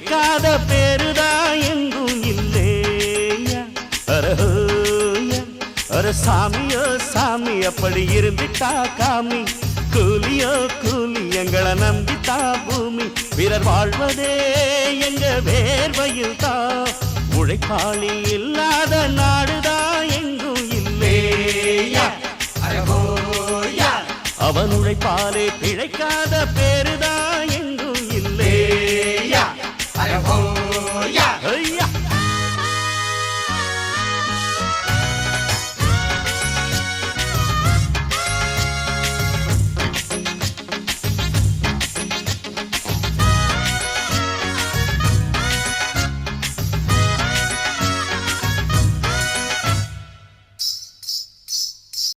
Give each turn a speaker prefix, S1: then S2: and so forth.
S1: பிழைக்காத பேருதான் எங்கும் இல்லேயா. அரஹோயா அர சாமியோ சாமி அப்படி இருந்துட்டா காமி. கூலியோ கூலி எங்களை நம்பித்தா பூமி. பிறர் வாழ்வதே எங்க வேர்வையில் தான். உழைப்பாளி இல்லாத நாடுதான் எங்கும் இல்லேயா. அவன் உழைப்பாலே பிழைக்காத பேரு